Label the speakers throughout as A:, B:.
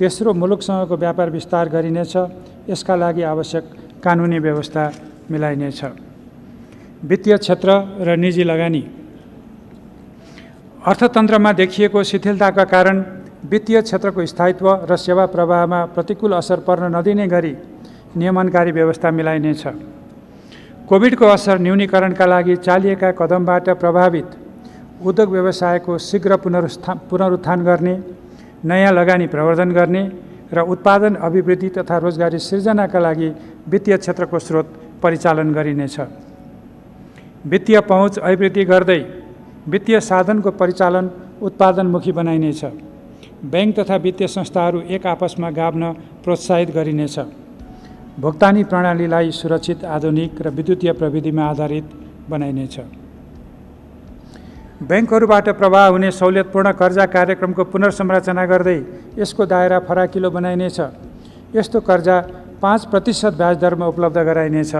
A: तेस्रो, मुलुकसँगको व्यापार विस्तार गरिनेछ। यसका लागि आवश्यक कानुनी व्यवस्था मिलाइनेछ। वित्तीय क्षेत्र र निजी लगानी। अर्थतन्त्रमा देखिएको शिथिलताका कारण वित्तीय क्षेत्रको स्थायित्व र सेवा प्रवाहमा प्रतिकूल असर पर्न नदिने गरी नियमनकारी व्यवस्था मिलाइनेछ। कोभिडको असर न्यूनीकरणका लागि चालिएका कदमबाट प्रभावित उद्योग व्यवसायको शीघ्र पुनरुत्थान गर्ने, नयाँ लगानी प्रवर्धन गर्ने र उत्पादन अभिवृद्धि तथा रोजगारी सिर्जनाका लागि वित्तीय क्षेत्रको स्रोत परिचालन गरिनेछ। वित्तीय पहुँच अभिवृद्धि गर्दै वित्तीय साधनको परिचालन उत्पादनमुखी बनाइनेछ। बैंक तथा वित्तीय संस्थाहरू एक आपसमा गाभ्न प्रोत्साहित गरिनेछ। भुक्तानी प्रणालीलाई सुरक्षित, आधुनिक र विद्युतीय प्रविधिमा आधारित बनाइनेछ। बैंकहरूबाट प्रवाह हुने सहुलियतपूर्ण कर्जा कार्यक्रमको पुनर्संरचना गर्दै यसको दायरा फराकिलो बनाइनेछ। यस्तो कर्जा 5% ब्याज दरमा उपलब्ध गराइनेछ।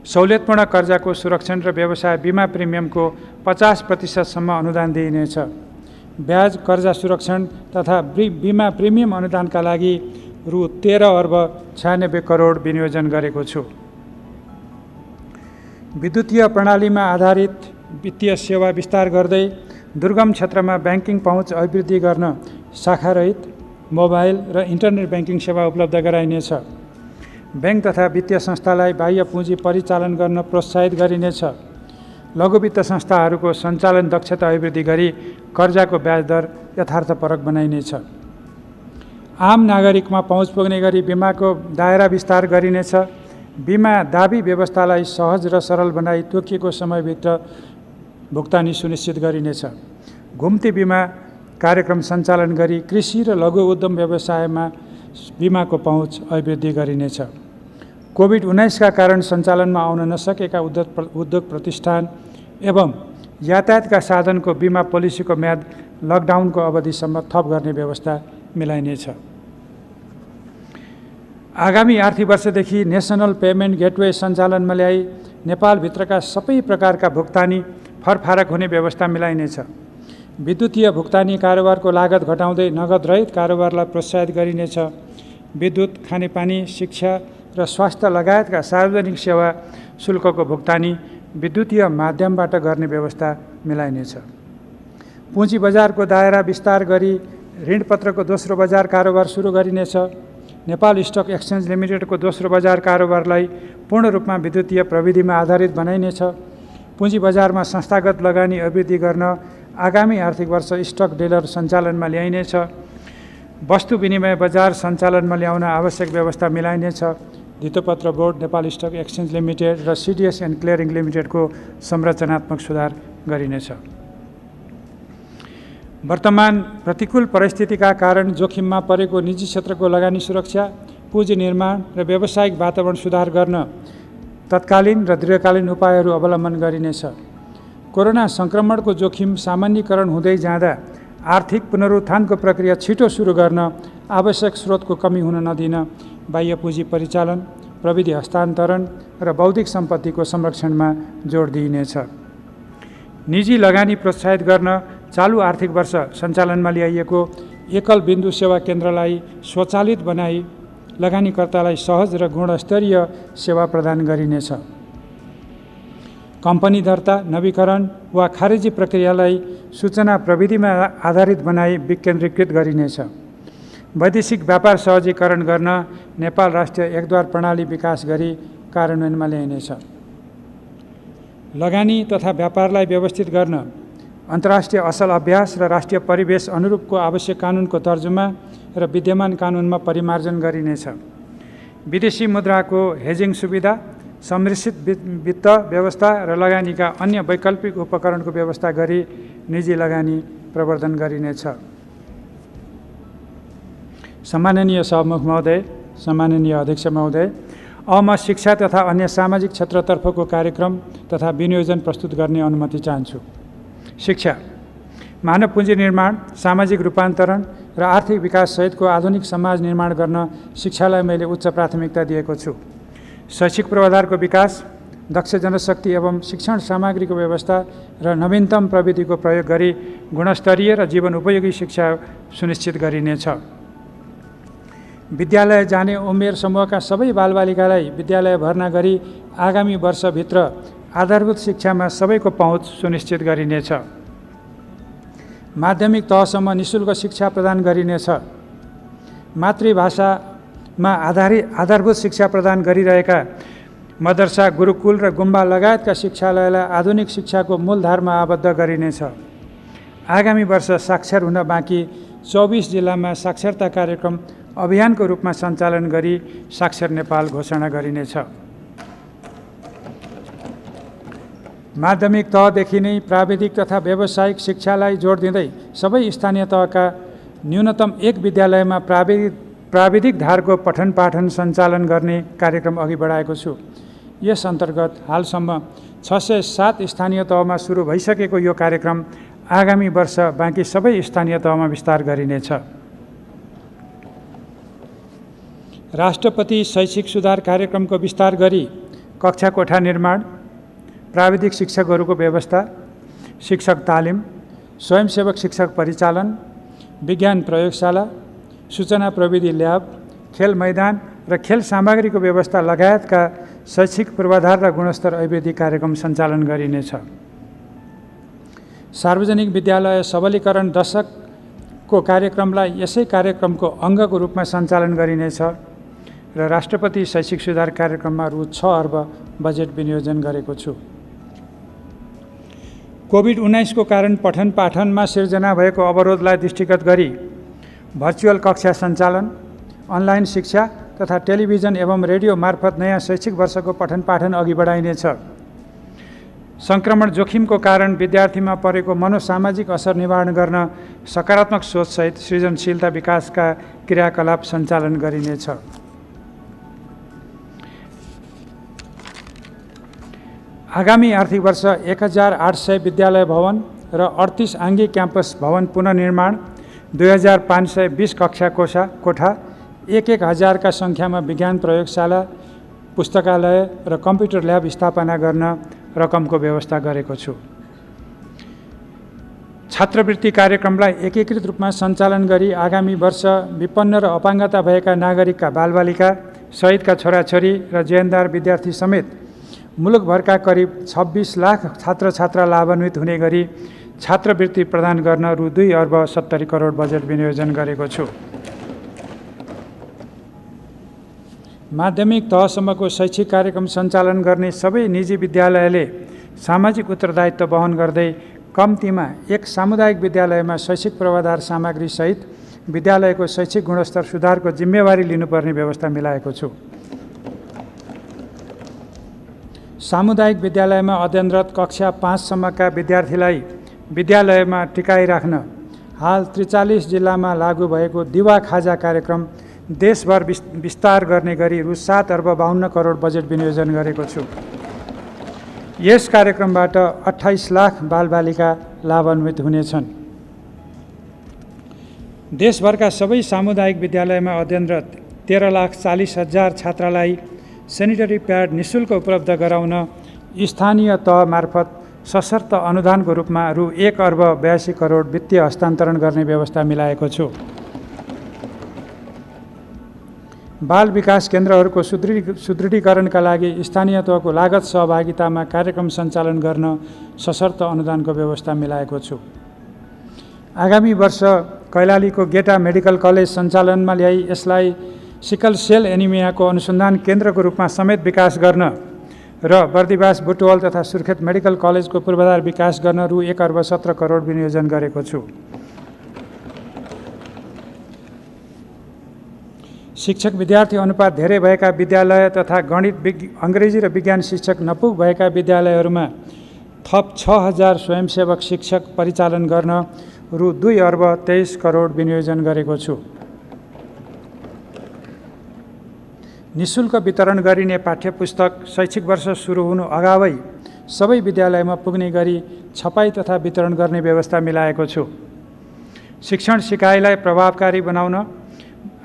A: सहुलियतपूर्ण कर्जाको सुरक्षण र व्यवसाय बिमा प्रिमियमको 50% अनुदान दिइनेछ। ब्याज कर्जा सुरक्षण तथा बिमा प्रिमियम अनुदानका लागि रु 13,96 करोड विनियोजन गरेको छु। विद्युतीय प्रणालीमा आधारित वित्तीय सेवा विस्तार गर्दै दुर्गम क्षेत्रमा ब्याङ्किङ पहुँच अभिवृद्धि गर्न शाखारहित मोबाइल र इन्टरनेट ब्याङ्किङ सेवा उपलब्ध गराइनेछ। बैंक तथा वित्तीय संस्थालाई बाह्य पुँजी परिचालन गर्न प्रोत्साहित गरिनेछ। लघु वित्त संस्थाहरूको सञ्चालन दक्षता अभिवृद्धि गरी कर्जाको ब्याज दर यथार्थपरक बनाइनेछ। आम नागरिकमा पहुँच पुग्ने गरी बिमाको दायरा विस्तार गरिनेछ। बिमा दाबी व्यवस्थालाई सहज र सरल बनाई तोकिएको समयभित्र भुक्तानी सुनिश्चित गरिनेछ। घुम्ती बिमा कार्यक्रम सञ्चालन गरी कृषि र लघु उद्यम व्यवसायमा बिमाको पहुँच अभिवृद्धि गरिनेछ। कोभिड-19 का कारण सञ्चालनमा आउन नसकेका उद्योग प्रतिष्ठान एवं यातायातका साधनको बिमा पोलिसीको म्याद लकडाउनको अवधिसम्म थप गर्ने व्यवस्था मिलाइनेछ। आगामी आर्थिक वर्षदेखि नेसनल पेमेन्ट गेटवे सञ्चालनमा ल्याई नेपालभित्रका सबै प्रकारका भुक्तानी फरफारक हुने व्यवस्था मिलाइनेछ। विद्युतीय भुक्तानी कारोबारको लागत घटाउँदै नगद रहित कारोबारलाई प्रोत्साहित गरिनेछ। विद्युत, खानेपानी, शिक्षा र स्वास्थ्य लगायतका सार्वजनिक सेवा शुल्कको भुक्तानी विद्युतीय माध्यमबाट गर्ने व्यवस्था मिलाइनेछ। पुँजी बजारको दायरा विस्तार गरी ऋणपत्रको दोस्रो बजार कारोबार सुरु गरिनेछ। नेपाल स्टक एक्सचेन्ज लिमिटेडको दोस्रो बजार कारोबारलाई पूर्ण रूपमा विद्युतीय प्रविधिमा आधारित बनाइनेछ। पुँजी बजारमा संस्थागत लगानी अभिवृद्धि गर्न आगामी आर्थिक वर्ष स्टक डिलर सञ्चालनमा ल्याइनेछ। वस्तु विनिमय बजार सञ्चालनमा ल्याउन आवश्यक व्यवस्था मिलाइनेछ। धितोपत्र बोर्ड, नेपाल स्टक एक्सचेन्ज लिमिटेड र सिडिएस एन्ड क्लियरिङ लिमिटेडको संरचनात्मक सुधार गरिनेछ। वर्तमान प्रतिकूल परिस्थितिका कारण जोखिममा परेको निजी क्षेत्रको लगानी सुरक्षा, पुँजी निर्माण र व्यावसायिक वातावरण सुधार गर्न तत्कालीन र दीर्घकालीन उपायहरू अवलम्बन गरिनेछ। कोरोना सङ्क्रमणको जोखिम सामान्यीकरण हुँदै जाँदा आर्थिक पुनरुत्थानको प्रक्रिया छिटो सुरु गर्न आवश्यक स्रोतको कमी हुन नदिन बाह्य पुँजी परिचालन, प्रविधि हस्तान्तरण र बौद्धिक सम्पत्तिको संरक्षणमा जोड दिइनेछ। निजी लगानी प्रोत्साहित गर्न चालु आर्थिक वर्ष सञ्चालनमा ल्याइएको एकल बिन्दु सेवा केन्द्रलाई स्वचालित बनाई लगानीकर्तालाई सहज र गुणस्तरीय सेवा प्रदान गरिनेछ। कम्पनी दर्ता, नवीकरण वा खारेजी प्रक्रियालाई सूचना प्रविधिमा आधारित बनाई विकेन्द्रीकृत गरिनेछ। वैदेशिक व्यापार सहजीकरण गर्न नेपाल राष्ट्रिय एकद्वार प्रणाली विकास गरी कार्यान्वयनमा ल्याइनेछ। लगानी तथा व्यापारलाई व्यवस्थित गर्न अन्तर्राष्ट्रिय असल अभ्यास र राष्ट्रिय परिवेश अनुरूपको आवश्यक कानुनको तर्जुमा र विद्यमान कानुनमा परिमार्जन गरिनेछ। विदेशी मुद्राको हेजिङ सुविधा, सम्मिश्रित वित्त व्यवस्था र लगानीका अन्य वैकल्पिक उपकरणको व्यवस्था गरी निजी लगानी प्रवर्धन गरिनेछ। सम्माननीय सभामुख महोदय, सम्माननीय अध्यक्ष महोदय, अब म शिक्षा तथा अन्य सामाजिक क्षेत्रतर्फको कार्यक्रम तथा विनियोजन प्रस्तुत गर्ने अनुमति चाहन्छु। शिक्षा, मानव पुँजी निर्माण, सामाजिक रूपान्तरण र आर्थिक विकास सहितको आधुनिक समाज निर्माण गर्न शिक्षालाई मैले उच्च प्राथमिकता दिएको छु। शैक्षिक पूर्वाधारको विकास, दक्ष जनशक्ति एवं शिक्षण सामग्रीको व्यवस्था र नवीनतम प्रविधिको प्रयोग गरी गुणस्तरीय र जीवन उपयोगी शिक्षा सुनिश्चित गरिनेछ। विद्यालय जाने उमेर समूहका सबै बालबालिकालाई विद्यालय भर्ना गरी आगामी वर्षभित्र आधारभूत शिक्षामा सबैको पहुँच सुनिश्चित गरिनेछ। माध्यमिक तहसम्म निःशुल्क शिक्षा प्रदान गरिनेछ। मातृभाषामा आधारभूत शिक्षा प्रदान गरिरहेका मदरसा, गुरुकुल र गुम्बा लगायतका शिक्षालयलाई आधुनिक शिक्षाको मूलधारमा आबद्ध गरिनेछ। आगामी वर्ष साक्षर हुन बाँकी 24 जिल्लामा साक्षरता कार्यक्रम अभियानको रूपमा सञ्चालन गरी साक्षर नेपाल घोषणा गरिनेछ। माध्यमिक तहदेखि नै प्राविधिक तथा व्यावसायिक शिक्षालाई जोड दिँदै सबै स्थानीय तहका न्यूनतम एक विद्यालयमा प्राविधिक धारको पठन पाठन सञ्चालन गर्ने कार्यक्रम अघि बढाएको छु। यस अन्तर्गत हालसम्म 607 स्थानीय तहमा सुरु भइसकेको यो कार्यक्रम आगामी वर्ष बाँकी सबै स्थानीय तहमा विस्तार गरिनेछ। राष्ट्रपति शैक्षिक सुधार कार्यक्रमको विस्तार गरी कक्षा कोठा निर्माण, प्राविधिक शिक्षकहरूको व्यवस्था, शिक्षक तालिम, स्वयंसेवक शिक्षक परिचालन, विज्ञान प्रयोगशाला, सूचना प्रविधि ल्याब, खेल मैदान र खेल सामग्रीको व्यवस्था लगायतका शैक्षिक पूर्वाधार र गुणस्तर अभिवृद्धि कार्यक्रम सञ्चालन गरिनेछ। सार्वजनिक विद्यालय सबलीकरण दशकको कार्यक्रमलाई यसै कार्यक्रमको अङ्गको रूपमा सञ्चालन गरिनेछ र राष्ट्रपति शैक्षिक सुधार कार्यक्रममा रु 6 अर्ब बजेट विनियोजन गरेको छु। कोभिड-19 को कारण पठन पाठनमा सिर्जना भएको अवरोधलाई दृष्टिगत गरी भर्चुअल कक्षा सञ्चालन, अनलाइन शिक्षा तथा टेलिभिजन एवं रेडियो मार्फत नयाँ शैक्षिक वर्षको पठन पाठन अघि बढाइनेछ। सङ्क्रमण जोखिमको कारण विद्यार्थीमा परेको मनोसामाजिक असर निवारण गर्न सकारात्मक सोचसहित सृजनशीलता विकासका क्रियाकलाप सञ्चालन गरिनेछ। आगामी आर्थिक वर्ष 1800 विद्यालय भवन र 38 आङ्गिक क्याम्पस भवन पुनर्निर्माण, 2520 कक्षा कोठा, 1000 का सङ्ख्यामा विज्ञान प्रयोगशाला, पुस्तकालय र कम्प्युटर ल्याब स्थापना गर्न रकमको व्यवस्था गरेको छु। छात्रवृत्ति कार्यक्रमलाई एकीकृत रूपमा सञ्चालन गरी आगामी वर्ष विपन्न र अपाङ्गता भएका नागरिकका बालबालिका, शहीदका छोराछोरी र जेएनदार विद्यार्थी समेत मुलुकभरका करिब 26 लाख छात्र-छात्रा लाभान्वित हुने गरी छात्रवृत्ति प्रदान गर्न रु 2 अर्ब 70 करोड बजेट विनियोजन गरेको छु। माध्यमिक तहसम्मको शैक्षिक कार्यक्रम सञ्चालन गर्ने सबै निजी विद्यालयले सामाजिक उत्तरदायित्व वहन गर्दै कम्तीमा एक सामुदायिक विद्यालयमा शैक्षिक पूर्वाधार सामग्री सहित विद्यालयको शैक्षिक गुणस्तर सुधारको जिम्मेवारी लिनुपर्ने व्यवस्था मिलाएको छु। सामुदायिक विद्यालयमा अध्ययनरत कक्षा 5 सम्मका विद्यार्थीलाई विद्यालयमा टिकाइराख्न हाल 43 जिल्लामा लागू भएको दिवा खाजा कार्यक्रम देशभर विस्तार गर्ने गरी रु 7 अर्ब 52 करोड बजेट विनियोजन गरेको छु। यस कार्यक्रमबाट 28 लाख बालबालिका लाभान्वित हुनेछन्। देशभरका सबै सामुदायिक विद्यालयमा अध्ययनरत 13,40,000 छात्रालाई सेनिटरी प्याड निःशुल्क उपलब्ध गराउन स्थानीय तह मार्फत सशर्त अनुदानको रूपमा रु 1 अर्ब 82 करोड वित्तीय हस्तान्तरण गर्ने व्यवस्था मिलाएको छु। बाल विकास केन्द्रहरूको सुदृढीकरणका लागि स्थानीय तहको लागत सहभागितामा कार्यक्रम सञ्चालन गर्न सशर्त अनुदानको व्यवस्था मिलाएको छु। आगामी वर्ष कैलालीको गेटा मेडिकल कलेज सञ्चालनमा ल्याई यसलाई सिकल सेल एनिमियाको अनुसन्धान केन्द्रको रूपमा समेत विकास गर्न र बर्दिवास, बुटवल तथा सुर्खेत मेडिकल कलेजको पूर्वाधार विकास गर्न रु 1 अर्ब 17 करोड विनियोजन गरेको छु। शिक्षक विद्यार्थी अनुपात धेरै भएका विद्यालय तथा गणित, अङ्ग्रेजी र विज्ञान शिक्षक नपुग भएका विद्यालयहरूमा थप 6000 स्वयंसेवक शिक्षक परिचालन गर्न रु 2 अर्ब 23 करोड विनियोजन गरेको छु। निःशुल्क वितरण गरिने पाठ्यपुस्तक शैक्षिक वर्ष सुरु हुनु अगावै सबै विद्यालयमा पुग्ने गरी छपाई तथा वितरण गर्ने व्यवस्था मिलाएको छु। शिक्षण सिकाइलाई प्रभावकारी बनाउन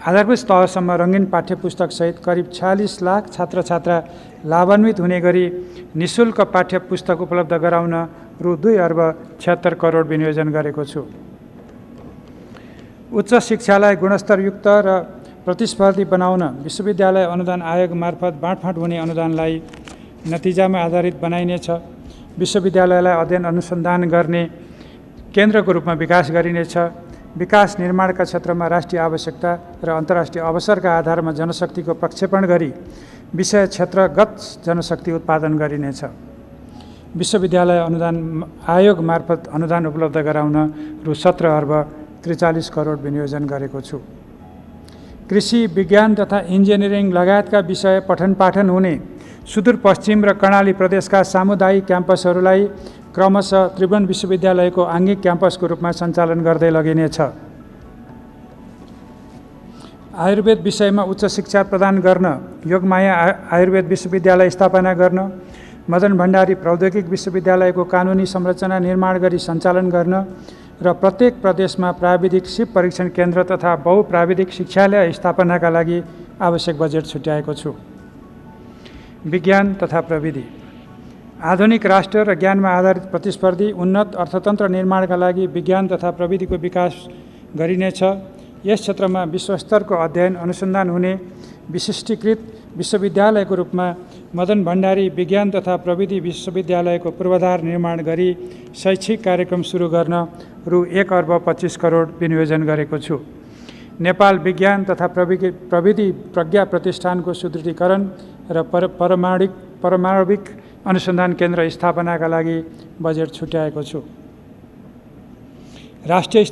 A: आधारभूत तहसम्म रङ्गीन पाठ्यपुस्तक सहित करिब 46 लाख छात्र-छात्रा लाभान्वित हुने गरी निःशुल्क पाठ्यपुस्तक उपलब्ध गराउन रु 2 अर्ब 76 करोड विनियोजन गरेको छु। उच्च शिक्षालाई गुणस्तरयुक्त र प्रतिस्पर्धी बनाउन विश्वविद्यालय अनुदान आयोग मार्फत बाँडफाँड हुने अनुदानलाई नतिजामा आधारित बनाइनेछ। विश्वविद्यालयलाई अध्ययन अनुसन्धान गर्ने केन्द्रको रूपमा विकास गरिनेछ। विकास निर्माणका क्षेत्रमा राष्ट्रिय आवश्यकता र अन्तर्राष्ट्रिय अवसरका आधारमा जनशक्तिको प्रक्षेपण गरी विषय क्षेत्रगत जनशक्ति उत्पादन गरिनेछ। विश्वविद्यालय अनुदान आयोग मार्फत अनुदान उपलब्ध गराउन रु 17 अर्ब 43 करोड विनियोजन गरेको छु। कृषि, विज्ञान तथा इन्जिनियरिङ लगायतका विषय पठन पाठन हुने सुदूरपश्चिम र कर्णाली प्रदेशका सामुदायिक क्याम्पसहरूलाई क्रमशः त्रिभुवन विश्वविद्यालयको आङ्गिक क्याम्पसको रूपमा सञ्चालन गर्दै लगिनेछ। आयुर्वेद विषयमा उच्च शिक्षा प्रदान गर्न योगमाया आयुर्वेद विश्वविद्यालय स्थापना गर्न, मदन भण्डारी प्रौद्योगिक विश्वविद्यालयको कानुनी संरचना निर्माण गरी सञ्चालन गर्न र प्रत्येक प्रदेशमा प्राविधिक सिप परीक्षण केन्द्र तथा बहुप्राविधिक शिक्षालय स्थापनाका लागि आवश्यक बजेट छुट्याएको छु। विज्ञान तथा प्रविधि आधुनिक राष्ट्र र ज्ञानमा आधारित प्रतिस्पर्धी उन्नत अर्थतन्त्र निर्माणका लागि विज्ञान तथा प्रविधिको विकास गरिनेछ। यस क्षेत्रमा विश्वस्तरको अध्ययन अनुसन्धान हुने विशिष्टीकृत विश्वविद्यालयको रूपमा मदन भण्डारी विज्ञान तथा प्रविधि विश्वविद्यालयको पूर्वाधार निर्माण गरी शैक्षिक कार्यक्रम सुरु गर्न रु 1 अर्ब 25 करोड विनियोजन गरेको छु। नेपाल विज्ञान तथा प्रविधि प्रज्ञा प्रतिष्ठानको सुदृढीकरण र परमाणविक अनुसन्धान केन्द्र स्थापनाका लागि बजेट छुट्याएको छु। राष्ट्रिय